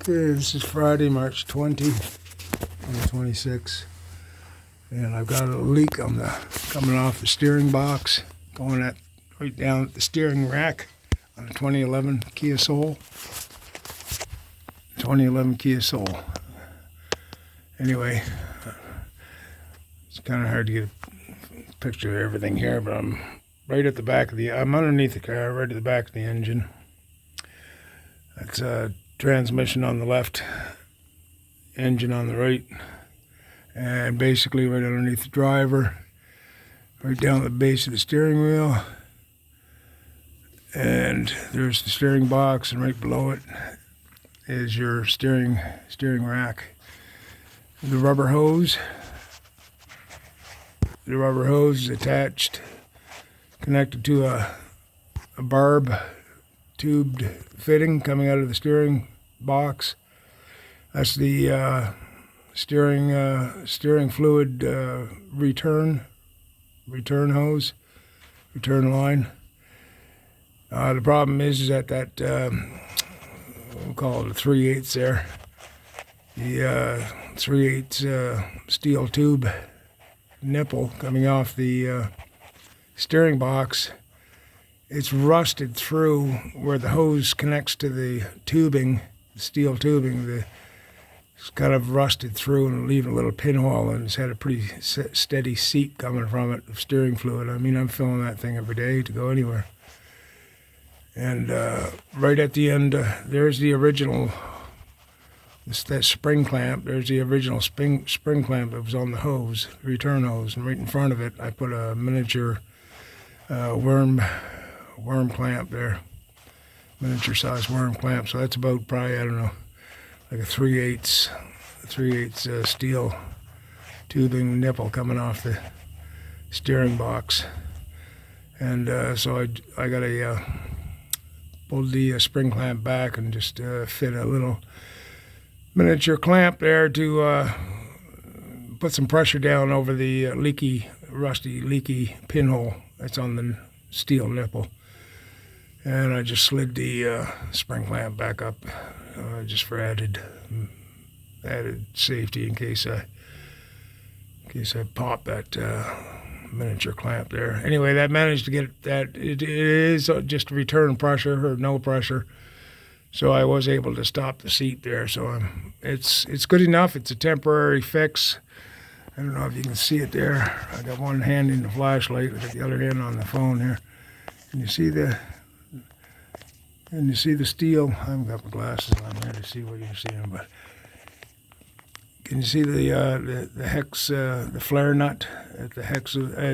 Okay, this is Friday, March 2026, and I've got a leak coming off the steering box, going right down at the steering rack on a 2011 Kia Soul. 2011 Kia Soul. Anyway, it's kind of hard to get a picture of everything here, but I'm right at the back of I'm underneath the car, right at the back of the engine. That's a transmission on the left, engine on the right, and basically right underneath the driver, right down at the base of the steering wheel. And there's the steering box, and right below it is your steering rack. The rubber hose. The rubber hose is attached, connected to a barb tubed fitting coming out of the steering box. That's the steering fluid return hose, return line. The problem is that we'll call it a 3/8 there. The 3/8 steel tube nipple coming off the steering box. It's rusted through where the hose connects to the tubing, the steel tubing. It's kind of rusted through and leaving a little pinhole, and it's had a pretty steady seep coming from it of steering fluid. I mean, I'm filling that thing every day to go anywhere. And right at the end, there's the original, that spring clamp. There's the original spring clamp that was on the hose, return hose. And right in front of it, I put a miniature worm clamp there, miniature size worm clamp. So that's about probably, I don't know, like a 3/8 steel tubing nipple coming off the steering box. And so I got pulled the spring clamp back and just fit a little miniature clamp there to put some pressure down over the rusty, leaky pinhole that's on the steel nipple. And I just slid the spring clamp back up just for added safety in case I pop that miniature clamp there. Anyway, that managed to get that. It is just return pressure or no pressure, so I was able to stop the seat there. So it's good enough. It's a temporary fix. I don't know if you can see it there. I got one hand in the flashlight. I got the other hand on the phone here. Can you see the steel? I haven't got my glasses on here to see what you're seeing, but can you see the hex, the flare nut at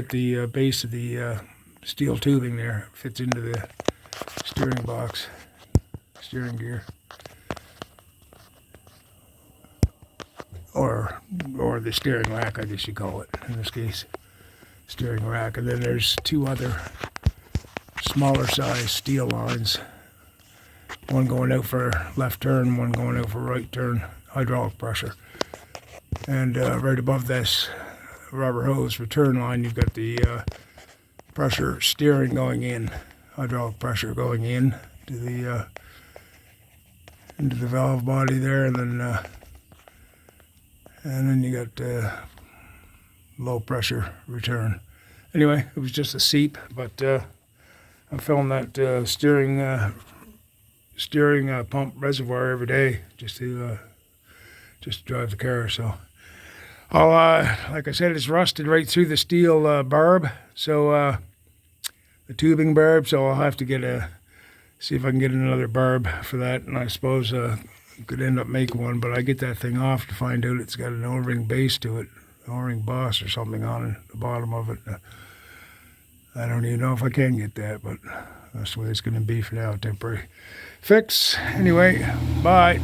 the base of the steel tubing there? It fits into the steering box, steering gear, or the steering rack, I guess you call it in this case, steering rack. And then there's two other smaller size steel lines, one going out for left turn, one going out for right turn, hydraulic pressure. And right above this rubber hose return line, you've got the pressure steering going in, hydraulic pressure going in to the into the valve body there, and then you got low pressure return. Anyway, it was just a seep, but I'm filling that steering pump reservoir every day just to drive the car. So like I said, it's rusted right through the steel barb, so the tubing barb. So I'll have to see if I can get another barb for that, and I suppose could end up making one. But I get that thing off to find out it's got an O-ring base to it, O-ring boss or something on the bottom of it. I don't even know if I can get that, but that's the way it's going to be for now. Temporary fix. Anyway, bye.